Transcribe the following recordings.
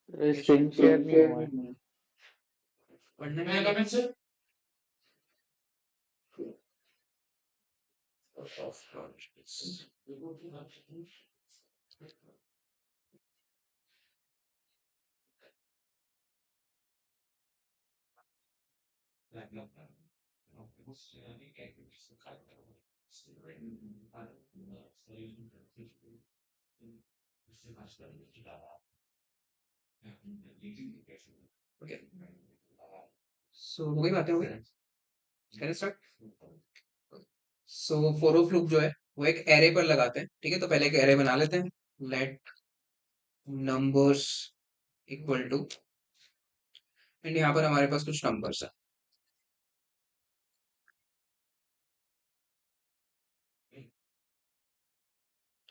Screen share नहीं हुआ है। पढ़ने में ओके। सो हो गई बातें, हो गई। Can start. So for of loop जो है वो एक एरे पर लगाते हैं, ठीक है। तो पहले एक एरे बना लेते हैं। Let numbers equal to, and यहाँ पर हमारे पास कुछ नंबर्स है।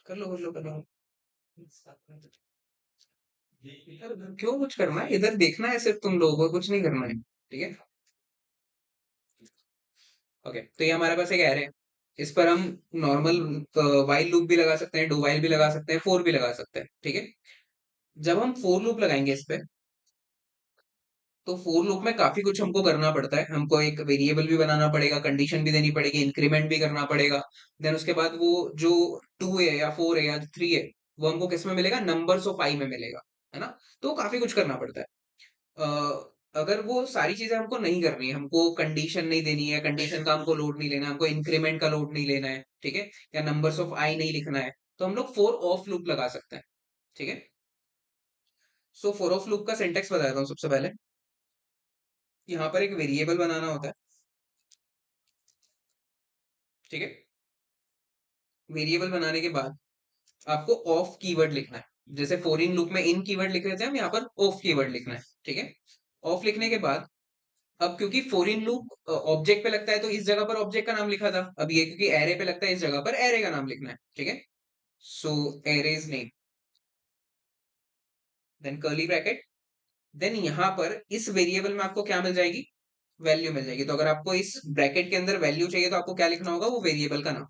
कर लो। यार क्यों कुछ करना है, इधर देखना है सिर्फ तुम लोगों को, कुछ नहीं करना है, ठीक है। ओके, तो ये हमारे पास एक एरे है। इस पर हम नॉर्मल वाइल लूप भी लगा सकते हैं, डू वाइल भी लगा सकते हैं, फोर भी लगा सकते हैं, ठीक है। जब हम फोर लूप लगाएंगे इस पे, तो फोर लूप में काफी कुछ हमको करना पड़ता है। हमको एक वेरिएबल भी बनाना पड़ेगा, कंडीशन भी देनी पड़ेगी, इंक्रीमेंट भी करना पड़ेगा। देन उसके बाद वो जो टू है या फोर है या थ्री है, वो हमको किस में मिलेगा, नंबर्स ऑफ आई में मिलेगा, है ना। तो काफी कुछ करना पड़ता है। अगर वो सारी चीजें हमको नहीं करनी है, हमको कंडीशन नहीं देनी है, कंडीशन का हमको लोड नहीं लेना है, हमको इंक्रीमेंट का लोड नहीं लेना है, ठीक है, या नंबर्स ऑफ आई नहीं लिखना है, तो हम लोग फोर ऑफ लूप लगा सकते हैं, ठीक है। सो फोर ऑफ लूप का सिंटेक्स बता देता हूँ सबसे पहले। यहाँ पर एक वेरिएबल बनाना होता है, ठीक है। वेरिएबल बनाने के बाद आपको ऑफ कीवर्ड लिखना है। जैसे फॉर लूप में इन कीवर्ड लिख रहे थे हम, यहाँ पर ऑफ कीवर्ड लिखना है, ठीक है। ऑफ लिखने के बाद, अब क्योंकि फॉरिन लूप ऑब्जेक्ट पे लगता है तो इस जगह पर ऑब्जेक्ट का नाम लिखा था, अब ये क्योंकि एरे पे लगता है इस जगह पर एरे का नाम लिखना है, ठीक है। So array's name, then curly bracket, then यहाँ पर इस वेरिएबल में आपको क्या मिल जाएगी, वैल्यू मिल जाएगी। तो अगर आपको इस ब्रैकेट के अंदर वैल्यू चाहिए तो आपको क्या लिखना होगा, वो वेरिएबल का नाम,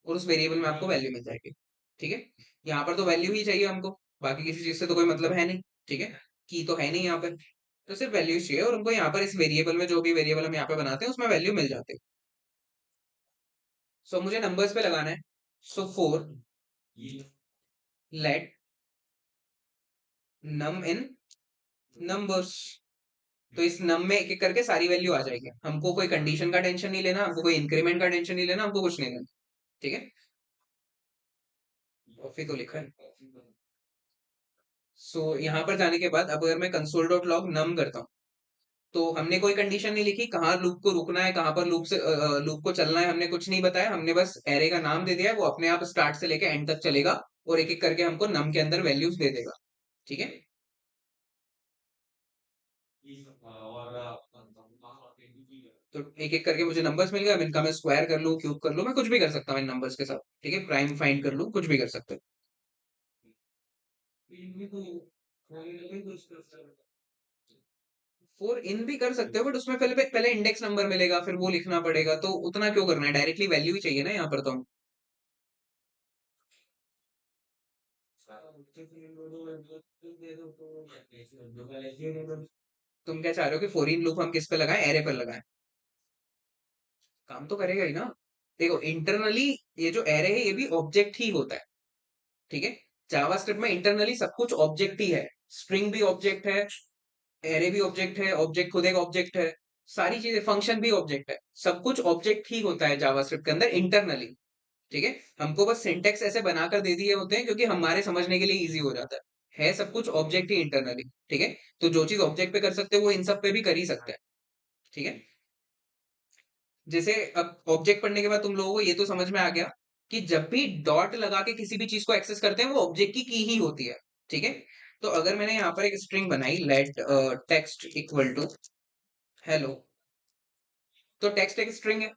और उस वेरिएबल में आपको वैल्यू मिल जाएगी, ठीक है। यहाँ पर तो वैल्यू ही चाहिए हमको, बाकी किसी चीज से तो कोई मतलब है नहीं, ठीक है। की तो है नहीं यहाँ पर, तो सिर्फ वैल्यू चाहिए, और हमको यहाँ पर इस वेरिएबल में जो भी वेरिएबल हम यहाँ पे बनाते हैं उसमें वैल्यू मिल जाती है। सो मुझे नंबर्स पे लगाना है। सो फोर लेट नम इन नंबर्स, तो इस नम में एक एक करके सारी वैल्यू आ जाएगी। हमको कोई कंडीशन का टेंशन नहीं लेना, हमको कोई इंक्रीमेंट का टेंशन नहीं लेना, हमको कुछ नहीं लेना, ठीक है। कॉफी तो लिखा है। सो यहाँ पर जाने के बाद अब अगर मैं कंसोल डॉट लॉग नम करता हूँ, तो हमने कोई कंडीशन नहीं लिखी, कहाँ लूप को रुकना है, कहाँ पर लूप को चलना है, हमने कुछ नहीं बताया। हमने बस एरे का नाम दे दिया है, वो अपने आप स्टार्ट से लेके एंड तक चलेगा, और एक एक करके हमको नम के अंदर वैल्यूज दे देगा, ठीक है। तो एक एक करके मुझे नंबर्स मिल गए। अब इनका मैं स्क्वायर कर लूँ, क्यूब कर लूँ, मैं कुछ भी कर सकता हूँ इन नंबर्स के साथ, ठीक है। प्राइम फाइंड कर लूँ, कुछ भी कर सकते हैं। फोर इन भी कर सकते हो, बट उसमें पहले पहले इंडेक्स नंबर मिलेगा, फिर वो लिखना पड़ेगा, तो उतना क्यों करना है, डायरेक्टली वैल्यू ही चाहिए ना यहाँ पर तो हम। तुम क्या चाह रहे हो कि फॉरिन लूप हम किस पे लगाएं, एरे पर लगाएं। काम तो करेगा ही ना। देखो इंटरनली ये जो एरे है ये भी ऑब्जेक्ट ही होता है, ठीक है। जावास्क्रिप्ट में इंटरनली सब कुछ ऑब्जेक्ट ही है। स्ट्रिंग भी ऑब्जेक्ट है, एरे भी ऑब्जेक्ट है, ऑब्जेक्ट खुद एक ऑब्जेक्ट है, सारी चीजें, फंक्शन भी ऑब्जेक्ट है, सब कुछ ऑब्जेक्ट ही होता है जावास्क्रिप्ट के अंदर इंटरनली, ठीक है। हमको बस सिंटेक्स ऐसे बनाकर दे दिए होते हैं क्योंकि हमारे समझने के लिए इजी हो जाता है सब कुछ ऑब्जेक्ट ही इंटरनली, ठीक है। तो जो चीज ऑब्जेक्ट पे कर सकते हो वो इन सब पे भी कर ही सकते हैं, ठीक है। जैसे अब ऑब्जेक्ट पढ़ने के बाद तुम लोगों को ये तो समझ में आ गया कि जब भी डॉट लगा के किसी भी चीज को एक्सेस करते हैं वो ऑब्जेक्ट की ही होती है, ठीक है। तो अगर मैंने यहाँ पर एक स्ट्रिंग बनाई, let text equal to hello, तो टेक्स्ट एक स्ट्रिंग है,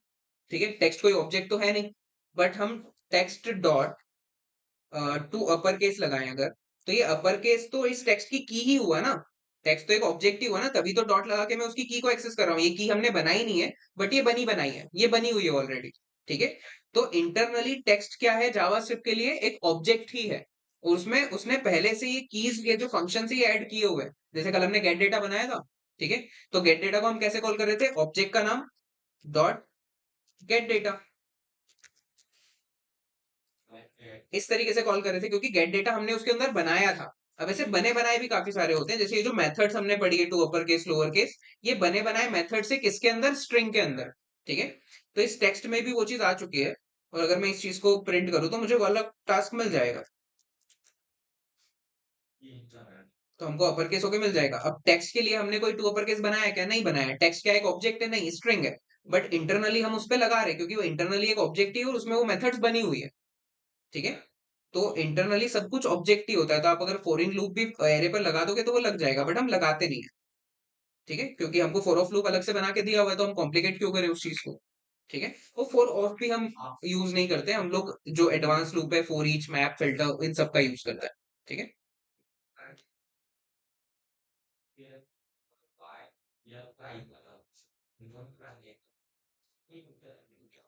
ठीक है। टेक्स्ट कोई ऑब्जेक्ट तो है नहीं, बट हम text dot to upper case लगाएं अगर, तो ये अपर केस तो इस टेक्स्ट की ही हुआ ना। टेक्स्ट तो एक ऑब्जेक्ट ही हुआ ना, तभी तो डॉट लगा के मैं उसकी की को एक्सेस कर रहा हूँ। ये की हमने बनाई नहीं है, बट ये बनी बनाई है, ये बनी हुई है ऑलरेडी, ठीक है। तो इंटरनली टेक्स्ट क्या है जावास्क्रिप्ट के लिए, एक ऑब्जेक्ट ही है। और उसमें उसने पहले से ये कीज ये जो फंक्शन से ऐड किए हुए हैं, जैसे कल हमने गेट डेटा बनाया था, ठीक है। तो गेट डेटा को हम कैसे कॉल कर रहे थे, ऑब्जेक्ट का नाम डॉट गेट डेटा, इस तरीके से कॉल कर रहे थे, क्योंकि गेट डेटा हमने उसके अंदर बनाया था। अब ऐसे बने बनाए भी काफी सारे होते हैं, जैसे ये जो मेथड्स हमने पढ़ी है, to upper case lower case, ये बने बनाए मेथड से किसके अंदर, स्ट्रिंग के अंदर, ठीक है। तो इस टेक्स्ट में भी वो चीज आ चुकी है, और अगर मैं इस चीज को प्रिंट करूं तो मुझे वो अलग टास्क मिल जाएगा, तो हमको अपर केस होके मिल जाएगा। अब टेक्स्ट के लिए हमने कोई टू अपर केस बनाया क्या, नहीं बनाया। टेक्स्ट क्या एक ऑब्जेक्ट है, नहीं स्ट्रिंग है, बट इंटरनली हम उस पर लगा रहे हैं, क्योंकि वो इंटरनली एक ऑब्जेक्ट ही है और उसमें वो मेथड्स बनी हुई है, ठीक है। तो इंटरनली सब कुछ ऑब्जेक्ट ही होता है, तो आप अगर फॉर इन लूप भी एरे पर लगा दोगे तो वो लग जाएगा, बट हम लगाते नहीं है, ठीक है, क्योंकि हमको फॉर ऑफ लूप अलग से बना के दिया हुआ है, तो हम कॉम्प्लिकेट क्यों करें उस चीज को, ठीक है। वो फॉर ऑफ भी हम यूज नहीं करते, हम लोग जो एडवांस लूप है, फॉर ईच, मैप, फिल्टर, इन सब का यूज करता है, ठीक है।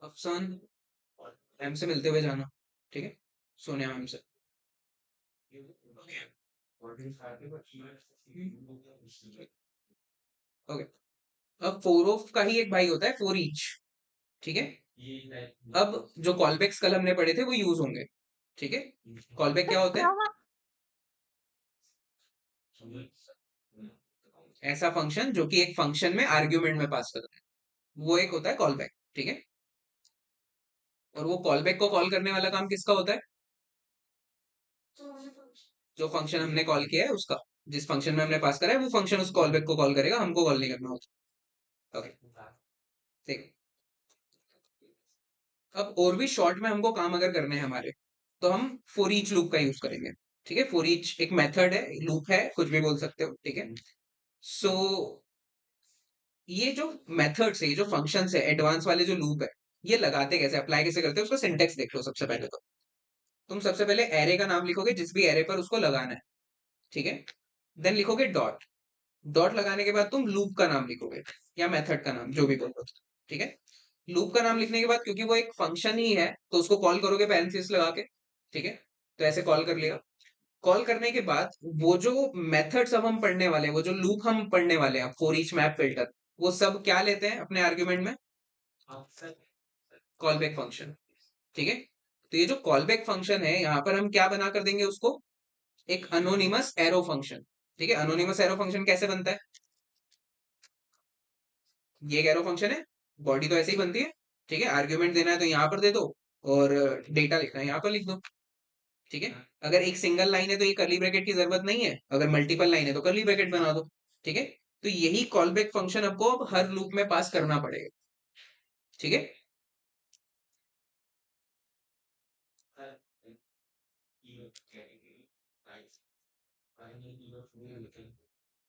अफसान, मैम से मिलते हुए जाना, ठीक है, सोनिया मैम से। ओके। अब फोर ऑफ का ही एक भाई होता है फोर ईच, ठीक है। अब जो कॉलबैक्स कल हमने पढ़े थे वो यूज होंगे, ठीक है। कॉलबैक क्या होता है, ऐसा फंक्शन जो कि एक फंक्शन में आर्ग्यूमेंट में पास करता है, वो एक होता है कॉलबैक, ठीक है। और वो कॉलबैक को कॉल करने वाला काम किसका होता है, जो फंक्शन हमने कॉल किया है उसका, जिस फंक्शन में हमने पास करा है वो फंक्शन उस कॉलबैक को कॉल करेगा, हमको कॉल नहीं करना होता, ओके, ठीक। अब और भी शॉर्ट में हमको काम अगर करने हैं हमारे, तो हम फॉर ईच लूप का यूज करेंगे, ठीक है। फॉर ईच एक मेथड है, लूप है, कुछ भी बोल सकते हो, ठीक है। सो ये जो मेथड्स है, ये जो फंक्शंस है, एडवांस वाले जो लूप है, ये लगाते कैसे, अप्लाई कैसे करते हैं, उसका सिंटेक्स देख लो। सबसे पहले तो तुम सबसे पहले एरे का नाम लिखोगे, जिस भी एरे पर उसको लगाना है, ठीक है। देन लिखोगे डॉट, डॉट लगाने के बाद तुम लूप का नाम लिखोगे, या मेथड का नाम, जो भी बोलो, ठीक है। लूप का नाम लिखने के बाद, क्योंकि वो एक फंक्शन ही है, तो उसको कॉल करोगे पैरेंथेसिस लगा के, ठीक है। तो ऐसे कॉल कर लिया। कॉल करने के बाद वो जो मेथड्स अब हम पढ़ने वाले हैं, वो जो लूप हम पढ़ने वाले हैं, फॉर ईच, मैप, फिल्टर, वो सब क्या लेते हैं अपने आर्ग्यूमेंट में, कॉल बैक फंक्शन, ठीक है। तो ये जो कॉल बैक फंक्शन है, यहाँ पर हम क्या बना कर देंगे उसको, एक अनोनिमस एरो फंक्शन, ठीक है। अनोनिमस एरो फंक्शन कैसे बनता है, ये एक एरो फंक्शन है, बॉडी तो ऐसे ही बनती है, ठीक है। आर्ग्यूमेंट देना है तो यहाँ पर दे दो, और डेटा लिखना है यहाँ पर लिख दो, ठीक है। अगर एक सिंगल लाइन है तो ये कर्ली ब्रैकेट की जरूरत नहीं है, अगर मल्टीपल लाइन है तो कर्ली ब्रैकेट बना दो, ठीक है। तो यही कॉल बैक फंक्शन आपको अब हर लूप में पास करना पड़ेगा, ठीक है।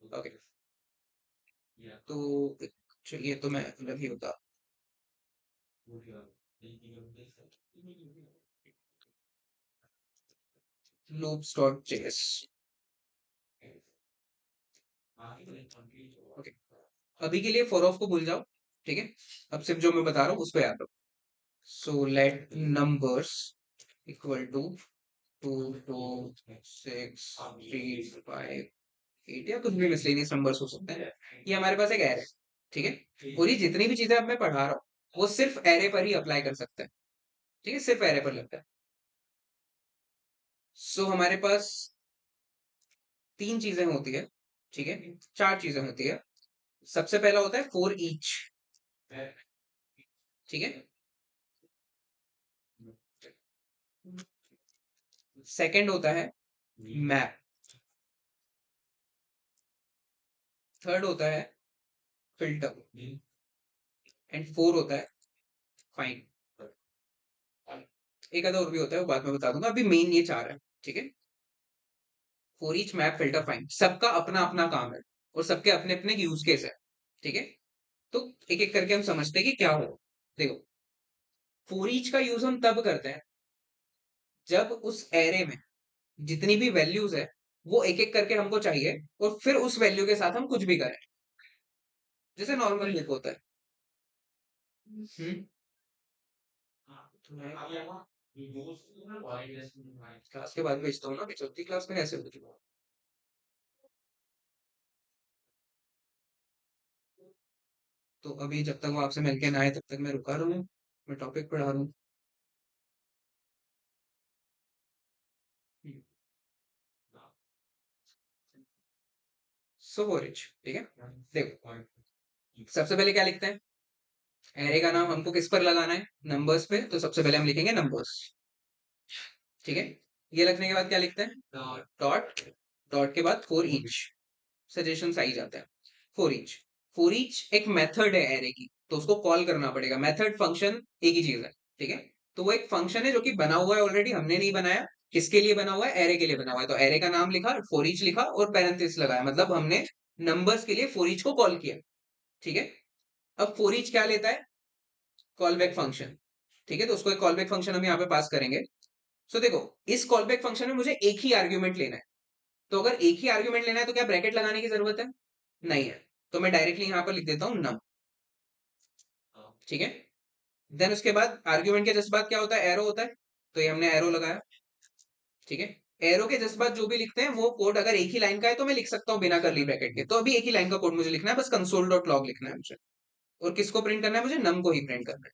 ओके, तो चलिए, तो मैं अलग ही बता, लूप्स डॉट जेएस, ओके। अभी के लिए फॉर ऑफ को भूल जाओ, ठीक है। अब सिर्फ जो मैं बता रहा हूँ उसको याद रखो। So let numbers equal to 2, 4, 6, 3, 5, 8, या कुछ भी मिसलेनियस नंबर्स हो सकते हैं। ये हमारे पास एक एरे, ठीक है। और ये जितनी भी चीजें अब मैं पढ़ा रहा हूँ, वो सिर्फ एरे पर ही अप्लाई कर सकते हैं, ठीक है, सिर्फ एरे पर लगता है। सो हमारे पास तीन चीजें होती है, ठीक है, चार चीजें होती है। सबसे पहला होता है फॉर ईच, ठीक है। सेकंड होता है मैप, थर्ड होता है फिल्टर, एंड फोर होता है फाइंड। एक आधा और भी होता है, वो बाद में बता दूंगा, अभी मेन ये चार है, ठीक है। For each, map, filter, find, सबका अपना अपना काम है, और सबके अपने अपने यूज केस है, ठीक है। तो एक एक करके हम समझते हैं कि क्या हो। देखो, फॉर ईच का यूज हम तब करते हैं जब उस एरे में जितनी भी वैल्यूज है, वो एक एक करके हमको चाहिए, और फिर उस वैल्यू के साथ हम कुछ भी करें, जैसे नॉर्मल लूप होता है। हम्म। क्लास के बाद भेजता हूँ ना, चौथी क्लास में कैसे भेजूंगा? तो अभी जब तक वो आपसे मिलके ना आए तब तक मैं रुका रहूँ? मैं टॉपिक पढ़ा रहा हूँ। सो रिच, ठीक है। देखो, सबसे पहले क्या लिखते हैं? एरे का नाम हमको किस पर लगाना है? नंबर्स पे। तो सबसे पहले हम लिखेंगे नंबर्स, ठीक है। ये लिखने के बाद क्या लिखते हैं? डॉट। डॉट के बाद फोर ईच। सजेशन आ ही जाता है। For each. फोर ईच एक मेथड है एरे की, तो उसको कॉल करना पड़ेगा। मेथड फंक्शन एक ही चीज है, ठीक है। तो वो एक फंक्शन है जो कि बना हुआ है ऑलरेडी, हमने नहीं बनाया। किसके लिए बना हुआ है? एरे के लिए बना हुआ है। तो एरे का नाम लिखा, फोर ईच लिखा और पैरेंथेसिस लगाया, मतलब हमने नंबर्स के लिए फोर ईच को कॉल किया, ठीक है। अब फोर ईच क्या लेता है? कॉल बैक फंक्शन, ठीक है। तो उसको एक कॉल बैक फंक्शन हम यहाँ पे पास करेंगे। सो देखो, इस कॉल बैक फंक्शन में मुझे एक ही आर्ग्यूमेंट लेना है। तो अगर एक ही आर्ग्यूमेंट लेना है तो क्या ब्रैकेट लगाने की जरूरत है? नहीं है। तो मैं डायरेक्टली यहां पर लिख देता हूं नम, ठीक है। देन उसके बाद आर्ग्यूमेंट के जस्ट बाद क्या होता है? एरो होता है। तो ये हमने एरो लगाया, ठीक है। एरो के जस्ट बाद जो भी लिखते हैं वो कोड अगर एक ही लाइन का है तो मैं लिख सकता हूँ बिना करली ब्रैकेट के। तो अभी एक ही लाइन का कोड मुझे लिखना है, बस कंसोल डॉट लॉग लिखना है मुझे। और किसको प्रिंट करना है? मुझे नम को ही प्रिंट करना है।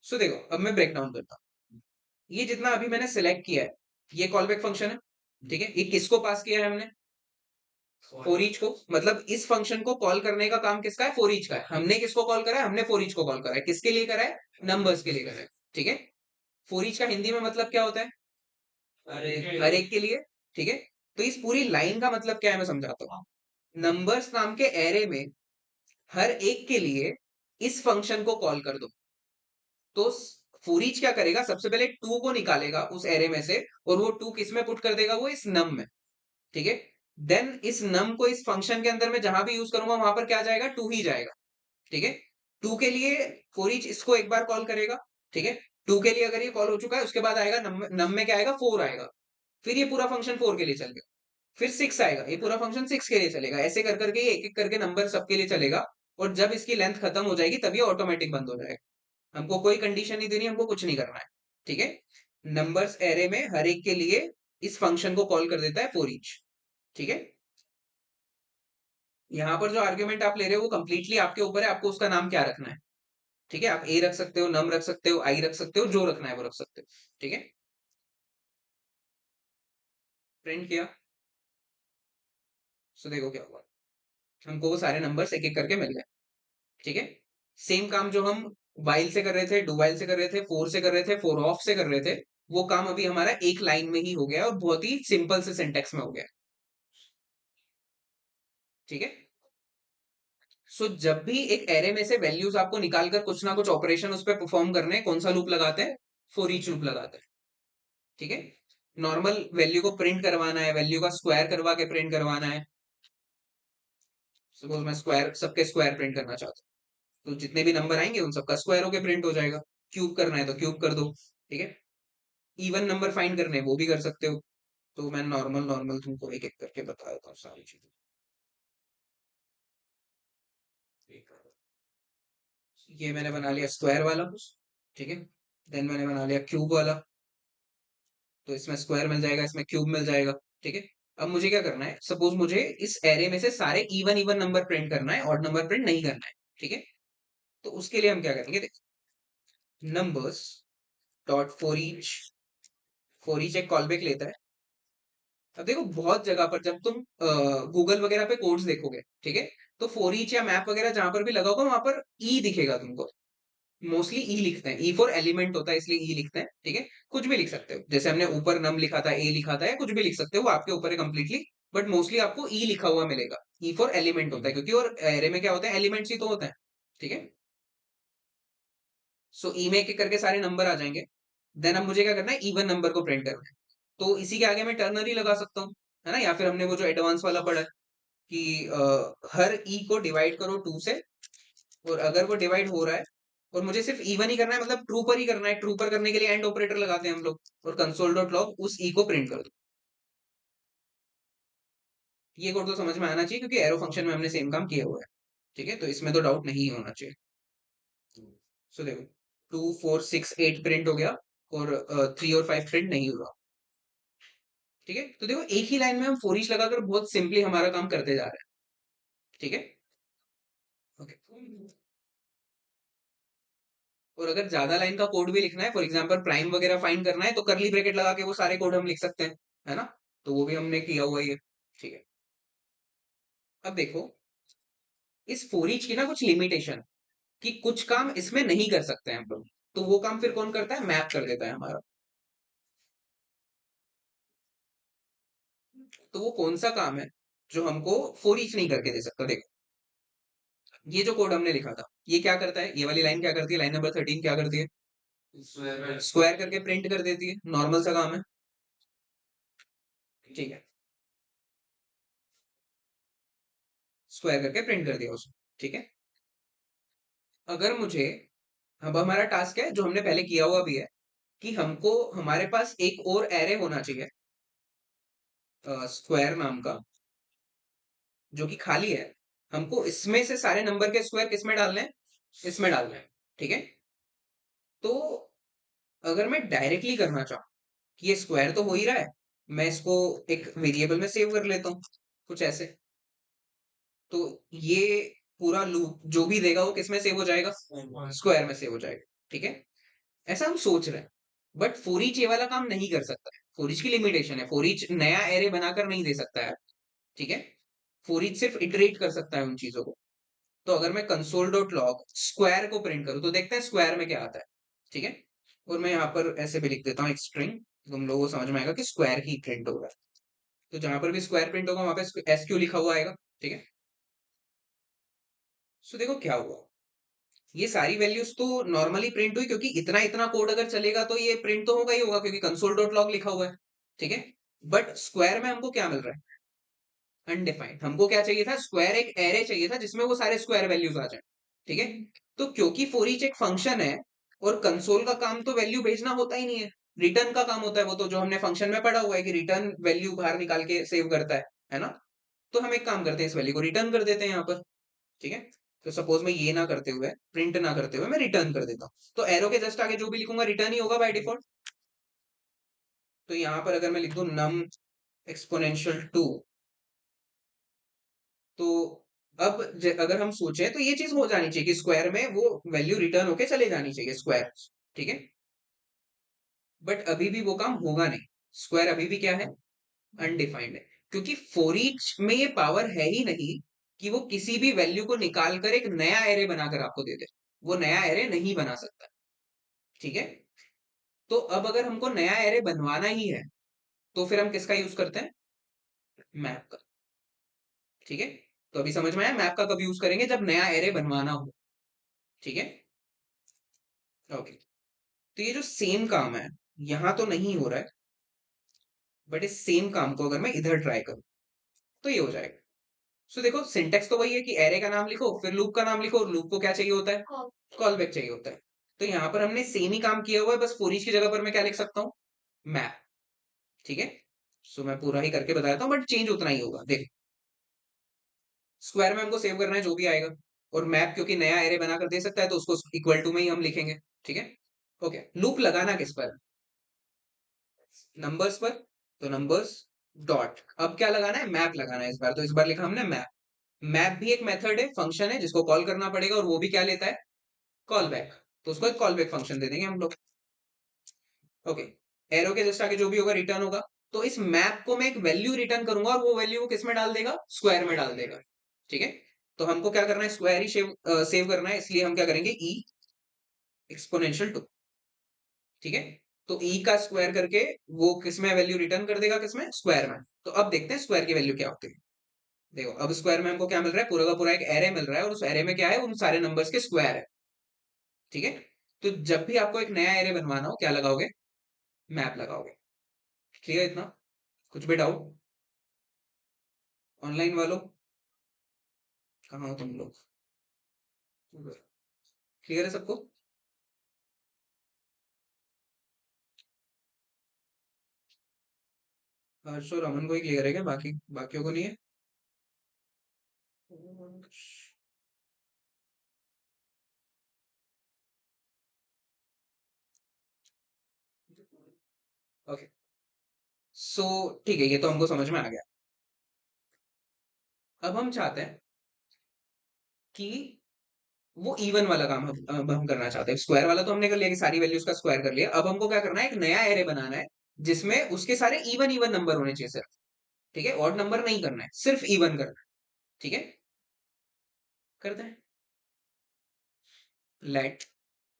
सो देखो, अब मैं ब्रेक डाउन करता हूँ। ये जितना अभी मैंने सिलेक्ट किया है, ये कॉल बैक फंक्शन है, ठीक है। ये किसको पास किया है हमने? फोर ईच को। मतलब इस फंक्शन को कॉल करने का काम किसका है? फोर ईच का है। हमने किसको कॉल करा है? हमने फोर ईच को कॉल करा है। किसके लिए करा है? नंबर्स के लिए करा है, ठीक है। फोर ईच का हिंदी में मतलब क्या होता है? हर एक के लिए, ठीक है। तो इस पूरी लाइन का मतलब क्या है मैं समझाता हूँ। नंबर्स नाम के एरे में हर एक के लिए इस फंक्शन को कॉल कर दो। तो फोर ईच क्या करेगा? सबसे पहले टू को निकालेगा उस एरे में से, और वो टू किस में पुट कर देगा? वो इस नम में, ठीक है। देन इस नम को इस फंक्शन के अंदर में जहां भी यूज करूंगा वहां पर क्या जाएगा? टू ही जाएगा, ठीक है। टू के लिए फोर ईच इसको एक बार कॉल करेगा, ठीक है। टू के लिए अगर ये कॉल हो चुका है उसके बाद आएगा नम में क्या आएगा? फोर आएगा। फिर ये पूरा फंक्शन फोर के लिए चलेगा। फिर सिक्स आएगा, ये पूरा फंक्शन सिक्स के लिए चलेगा। ऐसे कर करके ये एक एक करके नंबर सबके लिए चलेगा। और जब इसकी लेंथ खत्म हो जाएगी तब ये ऑटोमेटिक बंद हो जाएगा। हमको कोई कंडीशन नहीं देनी, हमको कुछ नहीं करना है, ठीक है। नंबर्स एरे में हर एक के लिए इस फंक्शन को कॉल कर देता है फोर ईच, ठीक है। यहाँ पर जो आर्ग्यूमेंट आप ले रहे हो वो कंप्लीटली आपके ऊपर है, आपको उसका नाम क्या रखना है, ठीक है। आप ए रख सकते हो, नम रख सकते हो, आई रख सकते हो, जो रखना है वो रख सकते हो, ठीक है। प्रिंट किया। सो देखो क्या हुआ, हमको वो सारे नंबर्स एक एक करके मिल गए, ठीक है। सेम काम जो हम वाइल से कर रहे थे, डू वाइल से कर रहे थे, फोर से कर रहे थे, फोर ऑफ से कर रहे थे, वो काम अभी हमारा एक लाइन में ही हो गया और बहुत ही सिंपल से सिंटेक्स में हो गया, ठीक है। सो जब भी एक एरे में से वैल्यूज आपको निकालकर कुछ ना कुछ ऑपरेशन उस पर परफॉर्म करने हैं, कौन सा लूप लगाते हैं? फॉर ईच लूप लगाते हैं, ठीक है। नॉर्मल वैल्यू को प्रिंट करवाना है, वैल्यू का स्क्वायर करवा के प्रिंट करवाना है। सपोज मैं स्क्वायर, सबके स्क्वायर प्रिंट करना चाहता हूँ, तो जितने भी नंबर आएंगे उन सबका स्क्वायर होके प्रिंट हो जाएगा। क्यूब करना है तो क्यूब कर दो, ठीक है। इवन नंबर फाइंड करने हैं वो भी कर सकते हो। तो मैं नॉर्मल नॉर्मल तुमको एक एक करके बता देता हूँ सारी चीजें। ये मैंने बना लिया स्क्वायर वाला, ठीक है। देन मैंने बना लिया क्यूब वाला, तो इसमें स्क्वायर मिल जाएगा, इसमें क्यूब मिल जाएगा, ठीक है। अब मुझे क्या करना है? सपोज मुझे इस एरे में से सारे इवन इवन नंबर प्रिंट करना है, ऑड नंबर प्रिंट नहीं करना है, ठीक है। तो उसके लिए हम क्या करेंगे? देखो, नंबर्स डॉट फॉर ईच एक कॉल बैक लेता है। अब देखो, बहुत जगह पर जब तुम गूगल वगैरह पे कोड्स देखोगे, ठीक है, तो फॉर ईच या मैप वगैरह जहां पर भी लगा होगा वहां पर ई दिखेगा तुमको। मोस्टली ई लिखते हैं, ई फॉर एलिमेंट होता है इसलिए ई लिखते हैं, ठीक है। कुछ भी लिख सकते हो, जैसे हमने ऊपर नम लिखा था, ए लिखा था, या कुछ भी लिख सकते हो, वो आपके ऊपर है कंप्लीटली। बट मोस्टली आपको ई लिखा हुआ मिलेगा। ई फॉर एलिमेंट होता है, क्योंकि और एरे में क्या होता है? एलिमेंट्स ही तो होते हैं, ठीक है। सो ई में एक एक करके सारे नंबर आ जाएंगे। देन अब मुझे क्या करना है? इवन नंबर को प्रिंट करना है। तो इसी के आगे मैं टर्नरी लगा सकता हूँ, है ना। या फिर हमने वो जो एडवांस वाला पढ़ा है कि हर ई को डिवाइड करो टू से, और अगर वो डिवाइड हो रहा है और मुझे सिर्फ इवन ही करना है, मतलब ट्रू पर ही करना है, ट्रू पर करने के लिए एंड ऑपरेटर लगाते हैं हम लोग, और कंसोल डॉट लॉग उस ई को प्रिंट कर दो। ये कोड तो समझ में आना चाहिए क्योंकि एरो फंक्शन में हमने सेम काम किया हुआ है, ठीक है। तो इसमें तो डाउट नहीं होना चाहिए। सो देखो, 2 4 6 8 प्रिंट हो गया। और 3 और 5 प्रिंट नहीं हुआ। ठीक है, तो देखो एक ही लाइन में हम फोर ईच लगाकर बहुत सिंपली हमारा काम करते जा रहे हैं। ठीक है, ओके। और अगर ज्यादा लाइन का कोड भी लिखना है, फॉर एग्जांपल प्राइम वगैरह फाइंड करना है, तो करली ब्रैकेट लगा के वो सारे कोड हम लिख सकते हैं, है ना? तो वो भी हमने किया हुआ है ये। ठीक है, अब देखो इस फोर ईच की ना कुछ लिमिटेशन, कि कुछ काम इसमें नहीं कर सकते हैं हम लोग। तो वो काम फिर कौन करता है? मैप कर देता है हमारा। तो वो कौन सा काम है जो हमको फोर ईच नहीं करके दे सकता? देखो ये जो कोड हमने लिखा था, ये क्या करता है? ये वाली लाइन क्या करती है? लाइन नंबर 13 क्या करती है? स्क्वायर करके प्रिंट कर देती है, नॉर्मल सा काम है। ठीक है, स्क्वायर करके प्रिंट कर दिया उसको। ठीक है, अगर मुझे, अब हमारा टास्क है जो हमने पहले किया हुआ भी है, कि हमको हमारे पास एक और एरे होना चाहिए स्क्वायर नाम का, जो कि खाली है। हमको इसमें से सारे नंबर के स्क्वायर किसमें डालने हैं? इसमें डालने हैं। ठीक है, तो अगर मैं डायरेक्टली करना चाहूँ कि ये स्क्वायर तो हो ही रहा है, मैं इसको एक वेरिएबल में सेव कर लेता हूँ, कुछ ऐसे। तो ये पूरा लूप जो भी देगा वो किसमें सेव हो जाएगा? स्क्वायर में सेव हो जाएगा। ठीक है, ऐसा हम सोच रहे हैं, बट फोर ईच ये वाला काम नहीं कर सकता है। फोर ईच की लिमिटेशन है, फोर ईच नया एरे बनाकर नहीं दे सकता है। ठीक है, फोर ईच सिर्फ इटरेट कर सकता है उन चीजों को। तो अगर मैं कंसोल डॉट लॉग स्क्वायर को प्रिंट करूं, तो देखते हैं स्क्वायर में क्या आता है। ठीक है, और मैं यहाँ पर ऐसे भी लिख देता हूँ एक स्ट्रिंग, तुम लोगों को समझ में आएगा कि स्क्वायर ही प्रिंट होगा। तो जहां पर भी स्क्वायर प्रिंट होगा वहां पे एसक्यू लिखा हुआ आएगा। ठीक है, सो देखो क्या हुआ, ये सारी वैल्यूज तो नॉर्मली प्रिंट हुई, क्योंकि इतना इतना कोड अगर चलेगा तो ये प्रिंट तो होगा ही होगा, क्योंकि कंसोल डॉट लॉग लिखा हुआ है। ठीक है, बट स्क्वायर में हमको क्या मिल रहा है? अनडिफाइंड। हमको क्या चाहिए था? स्क्वायर एक एरे चाहिए था जिसमें वो सारे स्क्वायर वैल्यूज आ जाए। ठीक है, तो क्योंकि फोर ईच एक फंक्शन है, और कंसोल का काम तो वैल्यू भेजना होता ही नहीं है, रिटर्न का काम होता है। वो तो जो हमने फंक्शन में पढ़ा हुआ है कि रिटर्न वैल्यू बाहर निकाल के सेव करता है ना? तो हम एक काम करते हैं, इस वैल्यू को रिटर्न कर देते हैं यहाँ पर। ठीक है, तो सपोज मैं ये ना करते हुए, प्रिंट ना करते हुए मैं रिटर्न कर देता हूँ, तो एरो के जस्ट आगे जो भी लिखूंगा रिटर्न ही होगा बाय डिफॉल्ट। तो यहाँ पर अगर मैं लिख दूं नम एक्सपोनेंशियल टू, तो अब अगर हम सोचें तो ये चीज हो जानी चाहिए कि स्क्वायर में वो वैल्यू रिटर्न होके चले जानी चाहिए स्क्वायर। ठीक है, बट अभी भी वो काम होगा नहीं। स्क्वायर अभी भी क्या है? अनडिफाइंड है, क्योंकि फोर ईच में ये पावर है ही नहीं कि वो किसी भी वैल्यू को निकाल कर एक नया एरे बनाकर आपको दे दे। वो नया एरे नहीं बना सकता। ठीक है, तो अब अगर हमको नया एरे बनवाना ही है, तो फिर हम किसका यूज करते हैं? मैप का। ठीक है, तो अभी समझ में आया मैप का कब यूज करेंगे? जब नया एरे बनवाना हो। ठीक है, ओके। तो ये जो सेम काम है यहां तो नहीं हो रहा है, बट इस सेम काम को अगर मैं इधर ट्राई करूं तो ये हो जाएगा। सो देखो सिंटेक्स तो वही है कि एरे का नाम लिखो, फिर लूप का नाम लिखो, और लूप को क्या चाहिए होता है? कॉल बैक चाहिए होता है। तो यहां पर हमने सेम ही काम किया हुआ है, बस फोर ईच की जगह पर मैं क्या लिख सकता हूँ? मैप। ठीक है, सो मैं पूरा ही करके बताता हूँ, बट चेंज उतना ही होगा। देख, स्क्वायर में हमको सेव करना है जो भी आएगा, और मैप क्योंकि नया एरे बनाकर दे सकता है, तो उसको इक्वल टू में ही हम लिखेंगे। ठीक है, ओके। लूप लगाना किस पर? नंबर्स पर। तो नंबर्स डॉट, अब क्या लगाना है? मैप लगाना है इस बार। तो इस बार लिखा हमने मैप। मैप भी एक मेथड है, फंक्शन है, जिसको कॉल करना पड़ेगा, और वो भी क्या लेता है? Call back. तो उसको एक कॉल बैक फंक्शन दे देंगे हम लोग। ओके, एरो के जस्ट आगे जो भी होगा रिटर्न होगा। तो इस मैप को मैं एक वैल्यू रिटर्न करूंगा, और वो वैल्यू वो किस में डाल देगा? स्क्वायर में डाल देगा। ठीक है, तो हमको क्या करना है? स्क्वायर ही सेव करना है, इसलिए हम क्या करेंगे? ई एक्सपोनेंशियल टू। ठीक है, तो ई का स्क्वायर करके वो किसमें वैल्यू रिटर्न कर देगा? किसमें? स्क्वायर में। तो अब देखते हैं स्क्वायर की वैल्यू क्या होती है। देखो अब स्क्वायर में हमको क्या मिल रहा है? पूरा का पूरा एक एरे मिल रहा है, और उस एरे में क्या है? उन सारे नंबर्स के स्क्वायर है। ठीक है, तो जब भी आपको एक नया एरे बनवाना हो, क्या लगाओगे? मैप लगाओगे। क्लियर इतना? कुछ भी डाउट? ऑनलाइन वालों, कहाँ हो तुम लोग? क्लियर है सबको? हर्ष और अमन को ही क्लियर है क्या? बाकी बाकियों को नहीं है? ओके, सो ठीक है, ये तो हमको समझ में आ गया। अब हम चाहते हैं कि वो इवन वाला काम हम करना चाहते हैं। स्क्वायर वाला तो हमने कर लिया कि सारी वैल्यूज का स्क्वायर कर लिया। अब हमको क्या करना है, एक नया एरे बनाना है जिसमें उसके सारे इवन इवन नंबर होने चाहिए सिर्फ। ठीक है, ऑड नंबर नहीं करना है, सिर्फ इवन करना है। ठीक है, करते हैं। लेट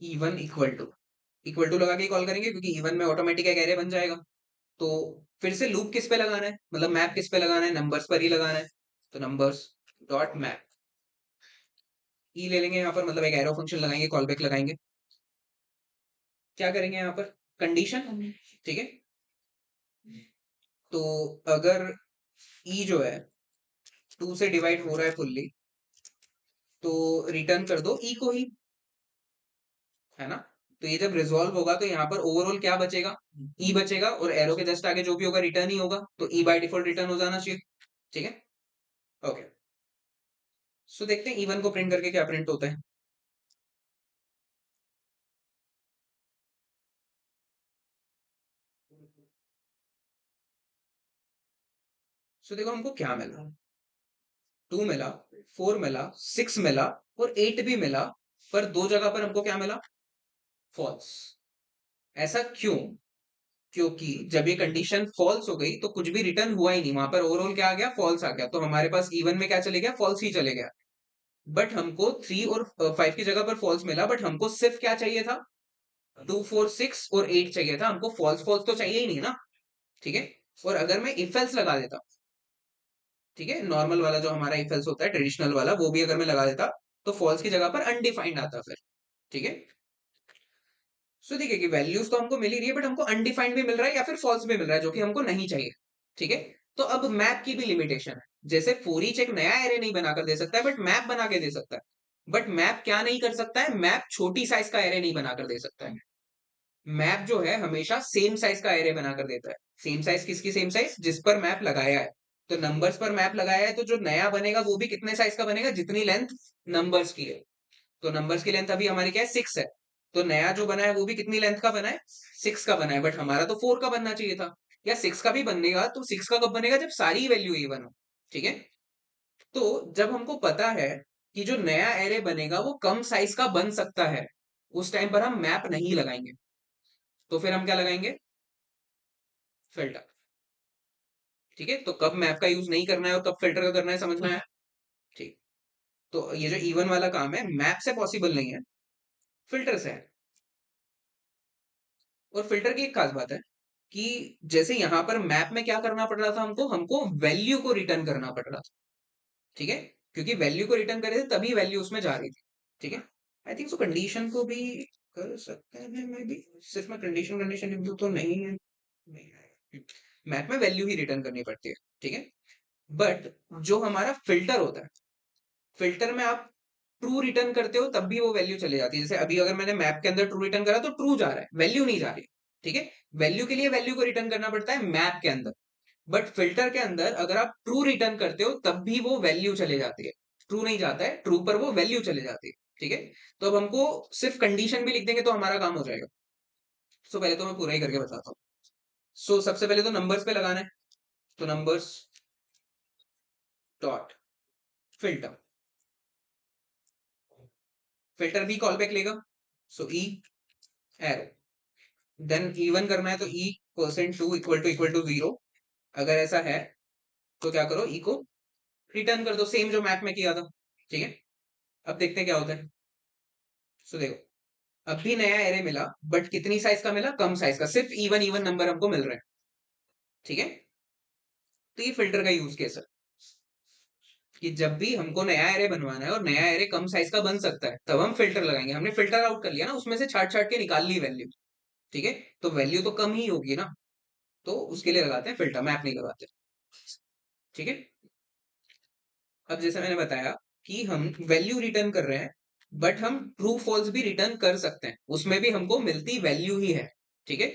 इवन इक्वल टू लगा के कॉल करेंगे, क्योंकि इवन में ऑटोमेटिक एक एरे बन जाएगा। तो फिर से लूप किस पे लगाना है, मतलब मैप किस पे लगाना है, नंबर्स पर ही लगाना है। तो नंबर्स डॉट मैप ई ले लेंगे यहाँ पर, मतलब एक एरो फंक्शन लगाएंगे, कॉल बैक लगाएंगे। क्या करेंगे यहाँ पर, कंडीशन। ठीक है, तो अगर ई जो है 2 से डिवाइड हो रहा है फुल्ली, तो रिटर्न कर दो ई को ही, है ना। तो ये जब रिजॉल्व होगा तो यहाँ पर ओवरऑल क्या बचेगा, ई बचेगा, और एरो के जस्ट आगे जो भी होगा रिटर्न ही होगा, तो ई बाय डिफॉल्ट रिटर्न हो जाना चाहिए। ठीक है, ओके। सो देखते हैं इवन को प्रिंट करके क्या प्रिंट होता है। सो देखो हमको क्या मिला, 2 मिला, 4 मिला, 6 मिला, और 8 भी मिला, पर दो जगह पर हमको क्या मिला, फॉल्स। ऐसा क्यों, क्योंकि जब ये कंडीशन फॉल्स हो गई तो कुछ भी रिटर्न हुआ ही नहीं, वहां पर ओवरऑल क्या आ गया, फॉल्स आ गया। तो हमारे पास इवन में क्या चले गया, फॉल्स ही चले गया। बट हमको 3 और 5 की जगह पर फॉल्स मिला, बट हमको सिर्फ क्या चाहिए था, 2 4 6 और 8 चाहिए था। हमको फॉल्स फॉल्स तो चाहिए ही नहीं ना। ठीक है, और अगर मैं इफ एल्स लगा देता, ठीक है, नॉर्मल वाला जो हमारा इफ एल्स होता है, ट्रेडिशनल वाला, वो भी अगर मैं लगा देता, तो फॉल्स की जगह पर अनडिफाइंड आता फिर। ठीक है, सो देखिए कि वैल्यूज तो हमको मिल ही रही है, बट हमको अनडिफाइंड भी मिल रहा है या फिर फॉल्स भी मिल रहा है, जो कि हमको नहीं चाहिए। ठीक है, तो अब मैप की भी लिमिटेशन है। जैसे फॉर ईच एक नया एरे नहीं बनाकर दे सकता है, बट मैप बना के दे सकता है। बट मैप क्या नहीं कर सकता है, मैप छोटी साइज का एरे नहीं बनाकर दे सकता है। मैप जो है हमेशा सेम साइज का एरे बनाकर देता है। सेम साइज किसकी सेम साइज, जिस पर मैप लगाया है। तो नंबर्स पर मैप लगाया है, तो जो नया बनेगा वो भी कितने साइज का बनेगा, जितनी लेंथ नंबर्स की है। तो नंबर्स की लेंथ अभी हमारी क्या है, 6 है। तो नया जो बना है वो भी कितनी लेंथ का बना है, 6 का बना है। बट हमारा तो 4 का बनना चाहिए था, या 6 का भी बनेगा। तो 6 का कब बनेगा, जब सारी वैल्यू इवन हो। ठीक है, तो जब हमको पता है कि जो नया एरे बनेगा वो कम साइज का बन सकता है, उस टाइम पर हम मैप नहीं लगाएंगे। तो फिर हम क्या लगाएंगे, फिल्टर। ठीक है, तो कब मैप का यूज नहीं करना है और कब फिल्टर का करना है, समझ में आया। ठीक, तो ये जो इवन वाला काम है मैप से पॉसिबल नहीं है, फिल्टर से है। और फिल्टर की एक खास बात है कि जैसे यहां पर मैप में क्या करना पड़ रहा था, हमको हमको वैल्यू को रिटर्न करना पड़ रहा था। ठीक है, क्योंकि वैल्यू को रिटर्न करे थे तभी वैल्यू उसमें जा रही थी। ठीक है, आई थिंक सो कंडीशन को भी कर सकते हैं, मैं भी सिर्फ मैं कंडीशन कंडीशन लिख दूं तो नहीं है, नहीं आएगा। मैप में वैल्यू ही रिटर्न करनी पड़ती है। ठीक है, बट जो हमारा फिल्टर होता है, फिल्टर में आप ट्रू रिटर्न करते हो तब भी वो वैल्यू चली जाती है। जैसे अभी अगर मैंने मैप के अंदर ट्रू रिटर्न करा तो ट्रू जा रहा है, वैल्यू नहीं जा रही। ठीक है, वैल्यू के लिए वैल्यू को रिटर्न करना पड़ता है मैप के अंदर। बट फिल्टर के अंदर अगर आप ट्रू रिटर्न करते हो तब भी वो वैल्यू चले जाती है। ट्रू नहीं जाता है, ट्रू पर वो वैल्यू चले जाती है। ठीक है, तो अब हमको सिर्फ कंडीशन भी लिख देंगे तो हमारा काम हो जाएगा। सो पहले तो मैं पूरा ही करके बताता हूँ। सो सबसे पहले तो नंबर्स पे लगाना है। तो नंबर्स डॉट फिल्टर, फिल्टर भी कॉल बैक लेगा। सो ई एरो, देन इवन करना है तो ई परसेंट टू इक्वल टू 0। अगर ऐसा है तो क्या करो, ई को रिटर्न कर दो, सेम जो मैप में किया था। ठीक है, अब देखते हैं क्या होता है। सो देखो, अब भी नया एरे मिला, बट कितनी साइज का मिला, कम साइज का, सिर्फ इवन इवन नंबर हमको मिल रहे हैं। ठीक है, तो ये फिल्टर का यूज केस है कि जब भी हमको नया एरे बनवाना है और नया एरे कम साइज का बन सकता है, तब हम फिल्टर लगाएंगे। हमने फिल्टर आउट कर लिया ना, उसमें से छाट छाट के निकाल ली वैल्यू। ठीक है, तो वैल्यू तो कम ही होगी ना, तो उसके लिए लगाते हैं फिल्टर, मैप नहीं लगाते। ठीक है, अब जैसे मैंने बताया कि हम वैल्यू रिटर्न कर रहे हैं, बट हम ट्रू फॉल्स भी रिटर्न कर सकते हैं, उसमें भी हमको मिलती वैल्यू ही है। ठीक है,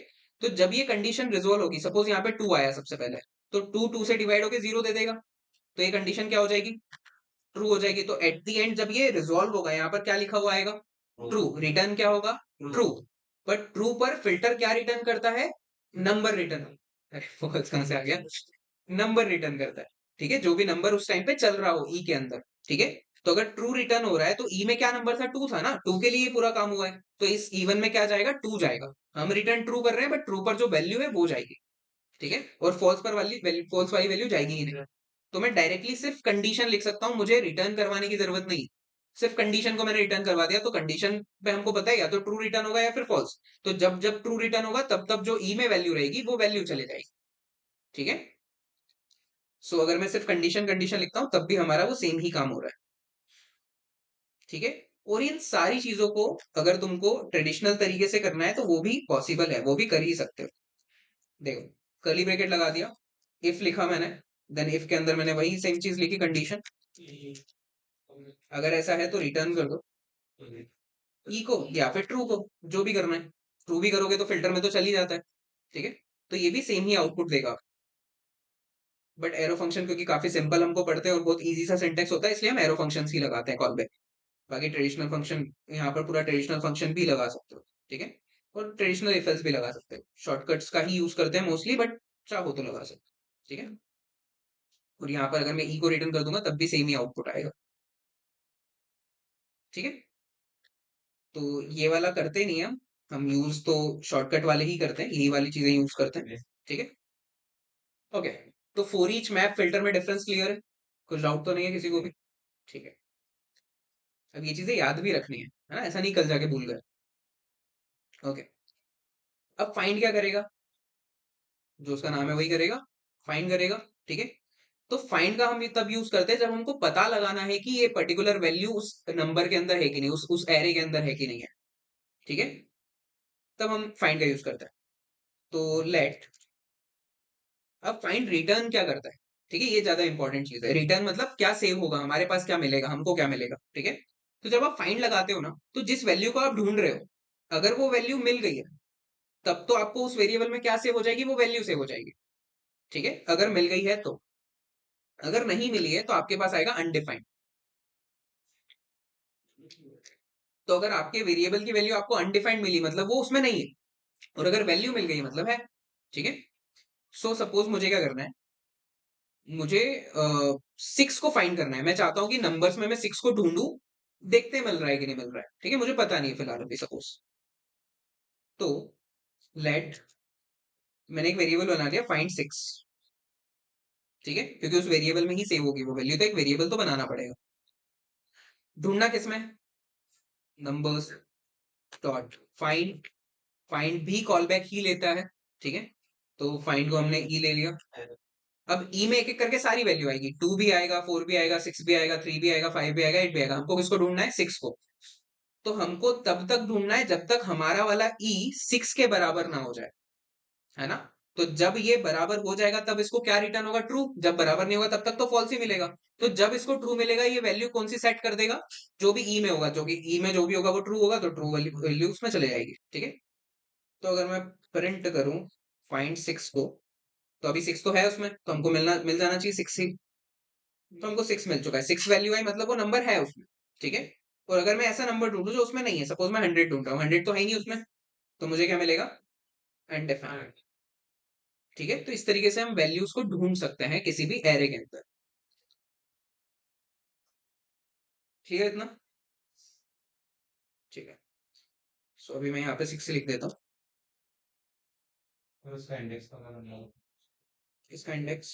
तो जब ये कंडीशन रिजोल्व होगी, सपोज यहाँ पे 2 आया सबसे पहले, तो 2 2 से डिवाइड होकर 0 दे देगा। तो ये कंडीशन क्या हो जाएगी, ट्रू हो जाएगी। तो एट द एंड जब ये रिजोल्व होगा, यहाँ पर क्या लिखा हुआ आएगा, ट्रू। रिटर्न क्या होगा, ट्रू। बट ट्रू पर फिल्टर क्या रिटर्न करता है, नंबर रिटर्न, अरे फॉल्स कहां से आ गया, नंबर रिटर्न करता है। ठीक है, जो भी नंबर उस टाइम पे चल रहा हो ई के अंदर। ठीक है, तो अगर ट्रू रिटर्न हो रहा है तो ई में क्या नंबर था, टू था ना, टू के लिए पूरा काम हुआ है, तो इस इवन में क्या जाएगा, टू जाएगा। हम रिटर्न ट्रू कर रहे हैं बट ट्रू पर जो वैल्यू है वो जाएगी। ठीक है, और फॉल्स पर वाली वैल्यू, फॉल्स वाली वैल्यू जाएगी ही नहीं। तो मैं डायरेक्टली सिर्फ कंडीशन लिख सकता हूं, मुझे रिटर्न करवाने की जरूरत नहीं। सिर्फ कंडीशन को मैंने रिटर्न करवा दिया, तो कंडीशन पे हमको पता है या तो ट्रू रिटर्न होगा या फिर फॉल्स। तो जब जब ट्रू रिटर्न होगा तब तब जो ई में वैल्यू रहेगी वो वैल्यू चले जाएगी। ठीक है, सो अगर मैं सिर्फ कंडीशन कंडीशन लिखता हूं तब भी हमारा वो सेम ही काम हो रहा है। ठीक है, और इन सारी चीजों को अगर तुमको ट्रेडिशनल तरीके से करना है तो वो भी पॉसिबल है, वो भी कर ही सकते हो। देखो, कर्ली ब्रैकेट लगा दिया, इफ लिखा मैंने, देन इफ के अंदर मैंने वही सेम चीज लिखी, कंडीशन। अगर ऐसा है तो रिटर्न कर दो ई को या फिर ट्रू को, जो भी करना है। ट्रू भी करोगे तो फिल्टर में तो चल ही जाता है। ठीक है, तो ये भी सेम ही आउटपुट देगा। बट एरो फंक्शन क्योंकि काफी सिंपल हमको पढ़ते हैं और बहुत इजी सा सिंटेक्स होता है, इसलिए हम एरो फंक्शन ही लगाते हैं कॉल बैक। बाकी ट्रेडिशनल फंक्शन, यहाँ पर पूरा ट्रेडिशनल फंक्शन भी लगा सकते हो। ठीक है, और ट्रेडिशनल इफ एल्स भी लगा सकते हो, शॉर्टकट्स का ही यूज करते हैं मोस्टली, बट चाहो तो लगा सकते हो। ठीक है, और यहाँ पर अगर मैं ई को रिटर्न कर दूंगा तब भी सेम ही आउटपुट आएगा। ठीक है, तो ये वाला करते नहीं हम यूज तो शॉर्टकट वाले ही करते हैं, यही वाली चीजें यूज करते हैं। ठीक है, ओके। तो फॉर ईच मैप फिल्टर में डिफरेंस क्लियर है, कुछ डाउट तो नहीं है किसी को भी। ठीक है, अब ये चीजें याद भी रखनी है ना, ऐसा नहीं कल जाके भूल गए। ओके, अब फाइंड क्या करेगा, जो उसका नाम है वही करेगा, फाइंड करेगा। ठीक है, तो फाइंड का हम तब यूज करते हैं जब हमको पता लगाना है कि ये पर्टिकुलर वैल्यू उस नंबर के अंदर है कि नहीं, उस एरे के अंदर है कि नहीं है। ठीक है, तब हम फाइंड का यूज करते हैं। तो लेट, अब फाइंड रिटर्न क्या करता है। ठीक है, ये ज्यादा इंपॉर्टेंट चीज है। रिटर्न मतलब क्या सेव होगा, हमारे पास क्या मिलेगा, हमको क्या मिलेगा। ठीक है, तो जब आप फाइंड लगाते हो ना, तो जिस वैल्यू को आप ढूंढ रहे हो, अगर वो वैल्यू मिल गई है तब तो आपको उस वेरिएबल में क्या सेव हो जाएगी, वो वैल्यू सेव हो जाएगी। ठीक है, अगर मिल गई है तो, अगर नहीं मिली है तो आपके पास आएगा अनडिफाइंड। तो अगर आपके वेरिएबल की वैल्यू आपको अनडिफाइंड मिली मतलब वो उसमें नहीं है, और अगर वैल्यू मिल गई मतलब है। ठीक है, सो सपोज मुझे क्या करना है, मुझे 6 को फाइंड करना है। मैं चाहता हूं कि नंबर्स में मैं 6 को ढूंढूं, देखते मिल रहा है कि नहीं मिल रहा है। ठीक है, मुझे पता नहीं है फिलहाल अभी सपोज। तो लेट, मैंने एक वेरिएबल बना लिया फाइंड 6। ठीक है, क्योंकि उस वेरिएबल में ही सेव होगी वो वैल्यू, तो एक वेरिएबल तो बनाना पड़ेगा। ढूंढना किसमें, नंबर्स डॉट फाइंड। फाइंड भी कॉल बैक ही लेता है। ठीक है, तो फाइंड को हमने ई ले लिया। अब ई में एक एक करके सारी वैल्यू आएगी, 2 भी आएगा, 4 भी आएगा, 6 भी आएगा, 3 भी आएगा, 5 भी आएगा, 8 भी आएगा। हमको किसको ढूंढना है, 6 को। तो हमको तब तक ढूंढना है जब तक हमारा वाला ई 6 के बराबर ना हो जाए, है ना। तो जब ये बराबर हो जाएगा तब इसको क्या रिटर्न होगा, ट्रू। जब बराबर नहीं होगा तब तक तो फॉल्स ही मिलेगा। तो जब इसको ट्रू मिलेगा ये वैल्यू कौन सी सेट कर देगा, जो भी ई में होगा, जो कि ई में जो भी होगा वो ट्रू होगा, तो ट्रू वैल्यू उसमें चले जाएगी। ठीक है, तो अगर मैं प्रिंट करूं फाइंड 6 को, तो अभी 6 तो है उसमें, तो हमको मिल जाना चाहिए 6 ही। तो हमको 6 मिल चुका है, 6 वैल्यू आई मतलब वो नंबर है उसमें। ठीक है, और अगर मैं ऐसा नंबर ढूंढूं जो उसमें नहीं है, सपोज मैं 100 ढूंढ रहा हूँ, 100 तो है ही नहीं उसमें, तो मुझे क्या मिलेगा, अनडिफाइंड। ठीक है, तो इस तरीके से हम वैल्यूज को ढूंढ सकते हैं किसी भी एरे के अंदर। ठीक है इतना। ठीक है, सो अभी मैं यहाँ पे 6 लिख देता हूँ। और उसका इंडेक्स का मतलब इसका इंडेक्स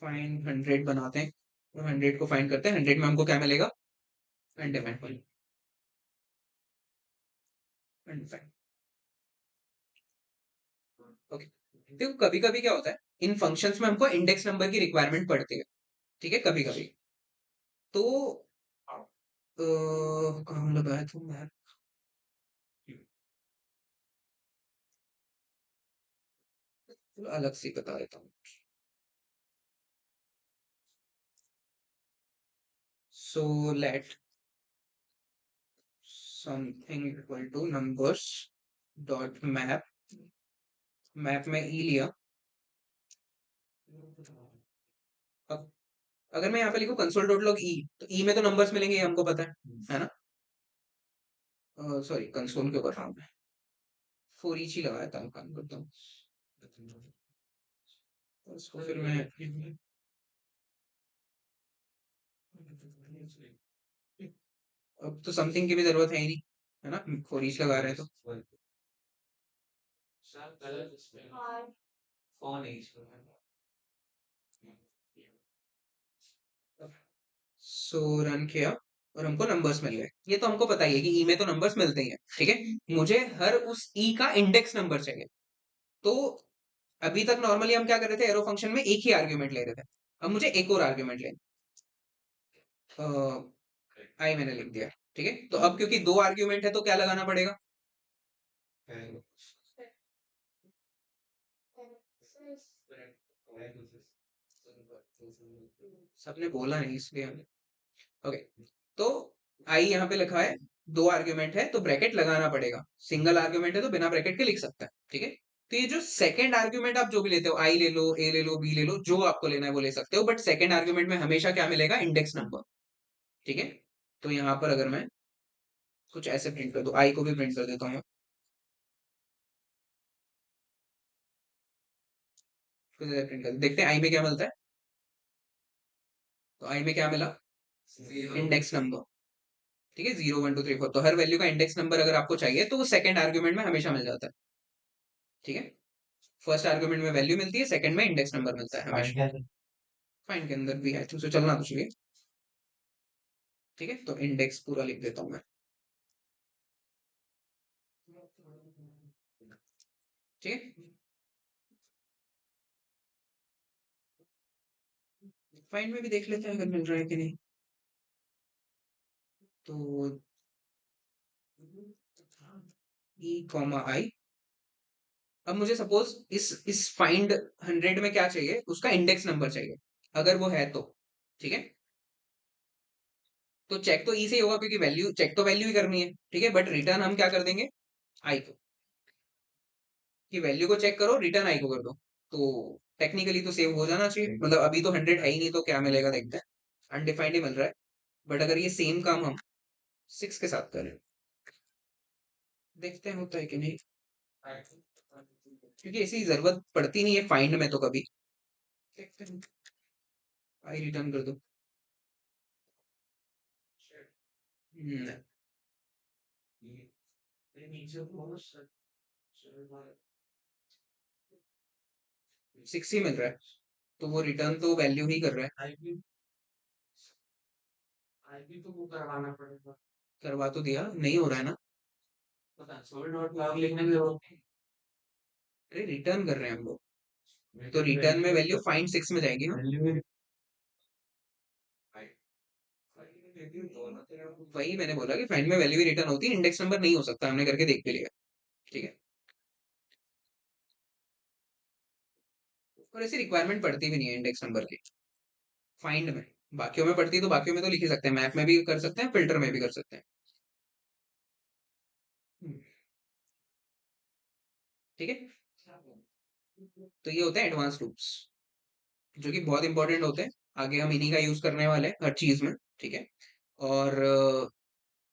फाइंड 100 बनाते हैं, और 100 को फाइंड करते हैं। 100 में हमको क्या मिलेगा, अनडिफाइंड। Undefined, okay. देखो कभी कभी क्या होता है, इन फंक्शंस में हमको इंडेक्स नंबर की रिक्वायरमेंट पड़ती है। ठीक है, कभी कभी तो कहाँ लगाया था मैं, अलग से बता देता हूँ। So let something equal two numbers dot map, map में ई लिया। अब अगर मैं यहाँ पे लिखूँ कंसोल डॉट लॉग ई, तो ई में तो नंबर्स मिलेंगे, ये हमको पता है ना? सॉरी, कंसोल क्यों कर रहा हूँ मैं, फोर ईच ही लगाया था, काम करता हूँ। उसको फिर मैं अब तो समथिंग की भी जरूरत है ही नहीं, है ना, फोर ईच लगा रहे हैं तो। सो रन किया और हमको नंबर्स मिल गए। ये तो हमको पता ही है कि ई में तो नंबर्स मिलते ही हैं, ठीक है। मुझे हर उस ई का इंडेक्स नंबर चाहिए। तो अभी तक नॉर्मली हम क्या कर रहे थे, एरो फंक्शन में एक ही आर्ग्यूमेंट ले रहे थे। अब मुझे एक और आर्ग्यूमेंट लेना, आई मैंने लिख दिया, ठीक है। तो अब क्योंकि दो आर्ग्यूमेंट है तो क्या लगाना पड़ेगा, सबने बोला नहीं इसलिए हमने, ओके। तो आई यहाँ पे लिखा है, दो आर्ग्यूमेंट है तो ब्रैकेट लगाना पड़ेगा, सिंगल आर्ग्यूमेंट है तो बिना ब्रैकेट के लिख सकता है, ठीक है। तो ये जो सेकंड आर्ग्यूमेंट आप जो भी लेते हो, आई ले लो, ए ले लो, बी ले लो, जो आपको लेना है वो ले सकते हो, बट सेकंड आर्ग्यूमेंट में हमेशा क्या मिलेगा, इंडेक्स नंबर, ठीक है। तो यहाँ पर अगर मैं कुछ ऐसे प्रिंट कर दूं, आई को भी प्रिंट कर देता हूँ, कुछ ऐसे प्रिंट कर, देखते हैं आई में क्या मिलता है। तो आई में क्या मिला, इंडेक्स नंबर, ठीक है, 0 1 2 3 4। तो हर वैल्यू का इंडेक्स नंबर अगर आपको चाहिए तो वो सेकंड आर्ग्यूमेंट में हमेशा मिल जाता है, ठीक है। फर्स्ट आर्ग्यूमेंट में वैल्यू मिलती है, सेकंड में इंडेक्स नंबर मिलता है हमेशा। फाइंड के अंदर भी है, तो उसे चलना तो चाहिए, ठीक है। तो इंडेक्स पूरा लिख देता हूँ मैं, ठीक है। फाइंड में भी देख लेते हैं अगर मिल रहा है कि नहीं। तो ई कॉमा आई, अब मुझे सपोज इस फाइंड 100 में क्या चाहिए, उसका इंडेक्स नंबर चाहिए, अगर वो है तो, ठीक है। तो चेक तो ई से ही होगा क्योंकि वैल्यू चेक तो वैल्यू ही करनी है, ठीक है। बट रिटर्न हम क्या कर देंगे, आई को, कि वैल्यू को चेक करो, रिटर्न आई को कर दो। तो टेक्निकली तो सेव हो जाना चाहिए, मतलब अभी तो 100 है ही नहीं, तो क्या मिलेगा देखते हैं, अनडिफाइंड ही मिल रहा है। बट अगर ये सेम काम हम 6 के साथ करें, देखते हैं होता है कि नहीं, क्योंकि ऐसी जरूरत पड़ती नहीं है फाइंड में तो कभी। देखते हैं, आई रिटर्न कर दो, 6 ही मिल रहा है, तो वो रिटर्न तो वैल्यू ही कर रहा है। करवा तो दिया, नहीं हो रहा है ना, अरे रिटर्न कर रहे हैं हम लोग, तो रिटर्न में वैल्यू फाइंड 6 में जाएगी ना, वही मैंने बोला कि फाइंड में वैल्यू ही रिटर्न होती है, इंडेक्स नंबर नहीं हो सकता, हमने करके देख भी लिया, ठीक है। और ऐसी रिक्वायरमेंट पड़ती भी नहीं है इंडेक्स नंबर की फाइंड में, बाकियों में पड़ती है, तो बाकियों में तो लिख ही सकते हैं, मैप में भी कर सकते हैं, फिल्टर में भी कर सकते हैं, ठीक है। तो ये होते हैं एडवांस लूप्स, जो कि बहुत इंपॉर्टेंट होते हैं, आगे हम इन्हीं का यूज करने वाले हैं हर चीज में, ठीक है। और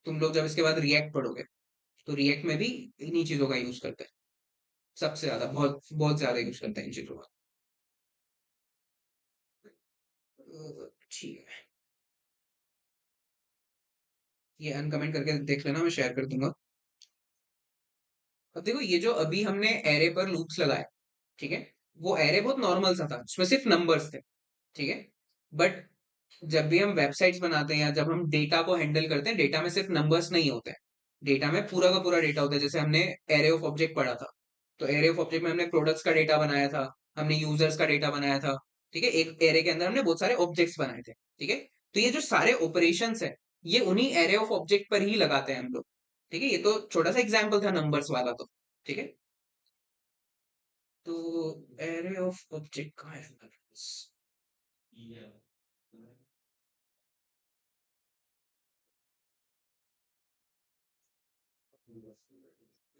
तुम लोग जब इसके बाद रिएक्ट पढ़ोगे, तो रिएक्ट में भी इन्हीं चीजों का यूज करते हैं, सबसे ज्यादा, बहुत बहुत ज्यादा यूज करते हैं इन चीजों का, ठीक है। ये अनकमेंट करके देख लेना, मैं शेयर कर दूंगा। अब देखो, ये जो अभी हमने एरे पर लूप्स लगाए, ठीक है, वो एरे बहुत नॉर्मल सा था, उसमें सिर्फ नंबर्स थे, ठीक है। बट जब भी हम वेबसाइट्स बनाते हैं या जब हम डेटा को हैंडल करते हैं, डेटा में सिर्फ नंबर्स नहीं होते हैं, डेटा में पूरा का पूरा डेटा होता है। जैसे हमने एरे ऑफ ऑब्जेक्ट पढ़ा था, तो एरे ऑफ ऑब्जेक्ट में हमने प्रोडक्ट्स का डेटा बनाया था, हमने यूजर्स का डेटा बनाया था, ठीक है। एक एरे के अंदर हमने बहुत सारे ऑब्जेक्ट्स बनाए थे, ठीक है। तो ये जो सारे ऑपरेशंस है, ये उन्हीं एरे ऑफ ऑब्जेक्ट पर ही लगाते हैं हम लोग, ठीक है। ये तो छोटा सा एग्जाम्पल था नंबर्स वाला, तो ठीक है। तो एरे ऑफ ऑब्जेक्ट कहाँ है,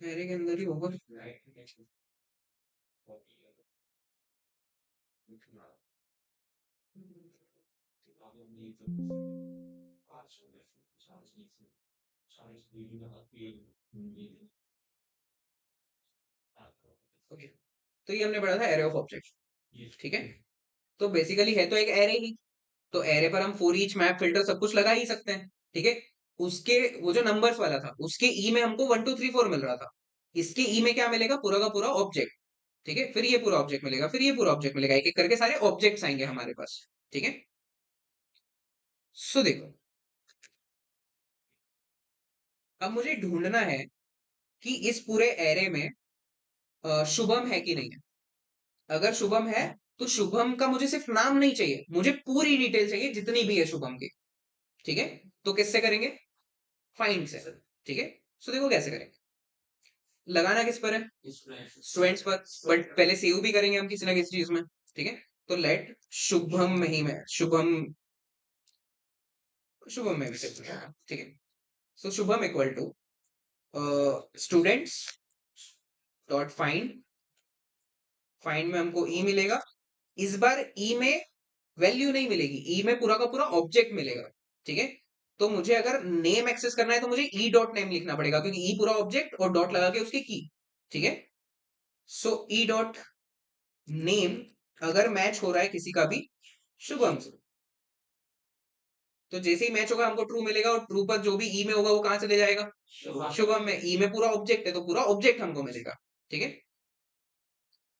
एरे के अंदर ही होगा, ओके, तो ये हमने पढ़ा था एरे ऑफ ऑब्जेक्ट, ठीक है। तो बेसिकली है तो एक एरे ही, तो एरे पर हम फॉर ईच मैप फिल्टर सब कुछ लगा ही सकते हैं, ठीक है। उसके वो जो नंबर्स वाला था उसके ई में हमको 1 2 3 4 मिल रहा था, इसके ई में क्या मिलेगा, पूरा का पूरा ऑब्जेक्ट, ठीक है। फिर ये पूरा ऑब्जेक्ट मिलेगा, फिर ये पूरा ऑब्जेक्ट मिलेगा, एक एक करके सारे ऑब्जेक्ट्स आएंगे हमारे पास, ठीक है। सो देखो, अब मुझे ढूंढना है कि इस पूरे एरे में शुभम है कि नहीं है। अगर शुभम है तो शुभम का मुझे सिर्फ नाम नहीं चाहिए, मुझे पूरी डिटेल चाहिए जितनी भी है शुभम की, ठीक है। तो किससे करेंगे, फाइंड से, ठीक है। सो देखो कैसे करेंगे, लगाना किस पर है, स्टूडेंट्स पर, बट पहले सेव भी करेंगे हम किसी ना किसी चीज में, ठीक है। तो लेट शुभम में ही, में शुभम, शुभम में भी सेव, ठीक है। So Shubham equal to students dot find, find में हमको ई मिलेगा, इस बार ई में वैल्यू नहीं मिलेगी, ई में पूरा का पूरा ऑब्जेक्ट मिलेगा, ठीक है। तो मुझे अगर नेम एक्सेस करना है तो मुझे ई डॉट नेम लिखना पड़ेगा, क्योंकि ई पूरा ऑब्जेक्ट और डॉट लगा के उसकी की, ठीक है। सो ई डॉट नेम अगर मैच हो रहा है किसी का भी शुभम से, तो जैसे ही मैच होगा हमको ट्रू मिलेगा, और ट्रू पर जो भी ई में होगा वो कहां चले जाएगा, शुभम में। ई में पूरा ऑब्जेक्ट है तो पूरा ऑब्जेक्ट हमको मिलेगा, ठीक है।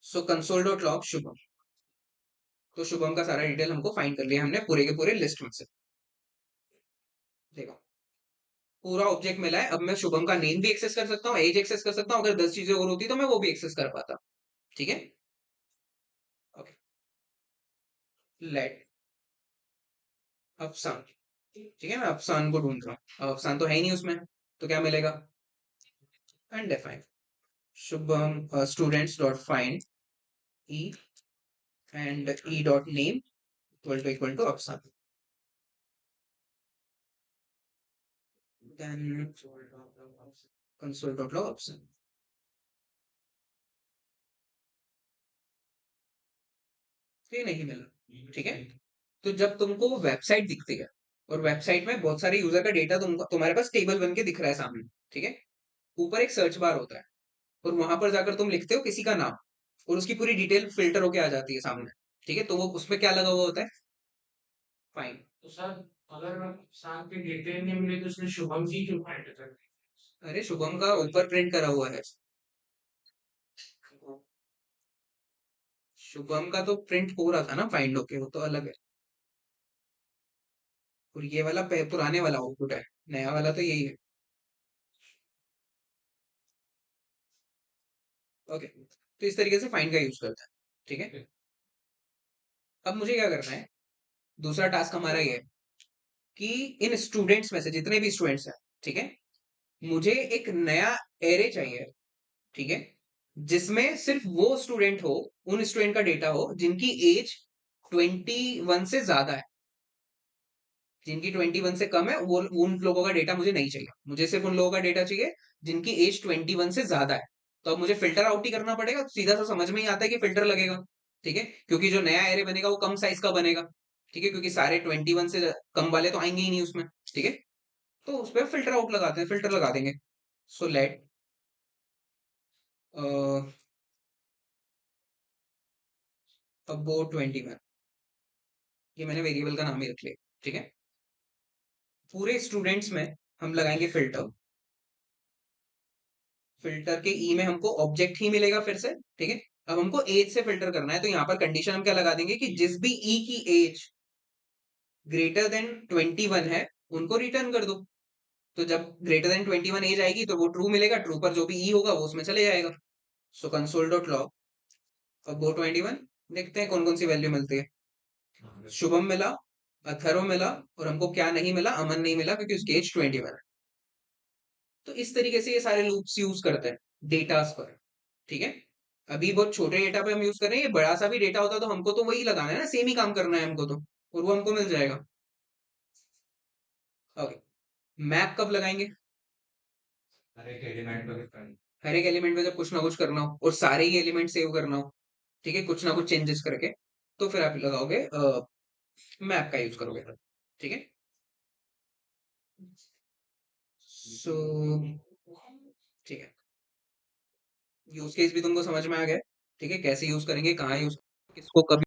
सो कंसोल डॉट लॉग शुभम, तो शुभम का सारा डिटेल हमको फाइंड कर लिया हमने पूरे के पूरे लिस्ट में से, देखो पूरा ऑब्जेक्ट मिला है। अब मैं शुभम का नेम भी एक्सेस कर सकता हूँ, एज एक्सेस कर सकता हूँ, अगर 10 चीजें और होती तो मैं वो भी एक्सेस कर पाता, ठीक है। ओके, लेट अफसान, ठीक है। मैं अफसान को ढूंढ रहा हूँ, अब अफसान तो है ही नहीं उसमें, तो क्या मिलेगा, undefined Shubham students dot find E and E dot name equal to Afsan, then console dot log Afsan, ये नहीं मिला, ठीक है। तो जब तुमको वेबसाइट दिखती है और वेबसाइट में बहुत सारे यूजर का डेटा तुम्हारे पास टेबल बन के दिख रहा है सामने, ठीक है। ऊपर एक सर्च बार होता है और वहां पर जाकर तुम लिखते हो किसी का नाम और उसकी पूरी डिटेल फिल्टर होके आ जाती है सामने, ठीक है। तो वो उसमें क्या लगा हुआ होता है, फाइन। तो सर, अगर साथ में डिटेल नहीं मिले तो उसमें शुभम जी क्यों फाइंड कर? अरे शुभम का ऊपर प्रिंट करा हुआ है, शुभम का तो प्रिंट हो रहा था ना फाइंड होके, वो तो अलग है। और ये वाला पुराने वाला आउटपुट है, नया वाला तो यही है, ओके। तो इस तरीके से फाइंड का यूज करता है, ठीक है। अब मुझे क्या करना है, दूसरा टास्क हमारा ये है कि इन स्टूडेंट्स में से जितने भी स्टूडेंट्स हैं, ठीक है, मुझे एक नया एरे चाहिए, ठीक है, जिसमें सिर्फ वो स्टूडेंट हो, उन स्टूडेंट का डेटा हो जिनकी एज 21 से ज्यादा है। जिनकी 21 से कम है वो, उन लोगों का डेटा मुझे नहीं चाहिए, मुझे सिर्फ उन लोगों का डेटा चाहिए जिनकी एज 21 से ज्यादा है। तो अब मुझे फिल्टर आउट ही करना पड़ेगा, सीधा सा समझ में ही आता है कि फिल्टर लगेगा, ठीक है, क्योंकि जो नया एरे बनेगा वो कम साइज का बनेगा, ठीक है, क्योंकि सारे 21 से कम वाले तो आएंगे ही नहीं उसमें, ठीक है। तो उस पर फिल्टर आउट लगाते हैं, फिल्टर लगा देंगे। सो लेट अबाउट 21, ये मैंने वेरिएबल का नाम ही रख लिया, ठीक है। पूरे स्टूडेंट्स में हम लगाएंगे फिल्टर, फिल्टर के ई में हमको ऑब्जेक्ट ही मिलेगा फिर से, ठीक है। अब हमको एज से फिल्टर करना है, तो यहाँ पर कंडीशन हम क्या लगा देंगे कि जिस भी ई की एज ग्रेटर देन 21 है उनको रिटर्न कर दो। तो जब ग्रेटर देन 21 एज आएगी तो वो ट्रू मिलेगा, ट्रू पर जो भी ई होगा वो उसमें चले जाएगा। सो कंसोल डॉट लॉग अब वो 21, देखते हैं कौन कौन सी वैल्यू मिलती है। शुभम मिला, अथर्व मिला, और हमको क्या नहीं मिला, अमन नहीं मिला, क्योंकि उसकी एज 21 है। तो इस तरीके से ये सारे लूप्स यूज करते हैं डेटास पर, ठीक है। अभी बहुत छोटे डेटा पे हम यूज कर रहे हैं, ये बड़ा सा भी डेटा होता तो हमको तो वही लगाना है ना, सेम ही काम करना है हमको तो, और वो हमको मिल जाएगा, ओके। मैप कब लगाएंगे, हर एक एलिमेंट को डिफरेंट। हर एक एलिमेंट में जब कुछ ना कुछ करना हो और सारे ही एलिमेंट सेव करना हो, ठीक है, कुछ ना कुछ चेंजेस करके, तो फिर आप लगाओगे मैप का यूज करोगे, ठीक है। सो ठीक है, यूज केस भी तुमको समझ में आ गया है, ठीक है, कैसे यूज करेंगे, कहाँ यूज, किसको कब।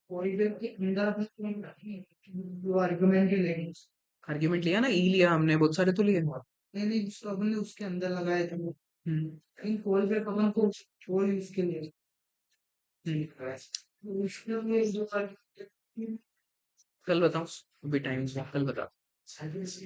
कोई व्यक्ति अंदर जो आर्गुमेंट ही लेंगे। आर्ग्यूमेंट लिया ना, ई लिया हमने, बहुत सारे तो लिए। नहीं नहीं, जिसको अपन ने उसके अंदर लगाए थे वो, हम्म इन कोई भी अपन को छोड़ इसके लिए हम्म। तो उसके लिए जो कल बताओ, अभी टाइम कल बताओ। सर्विस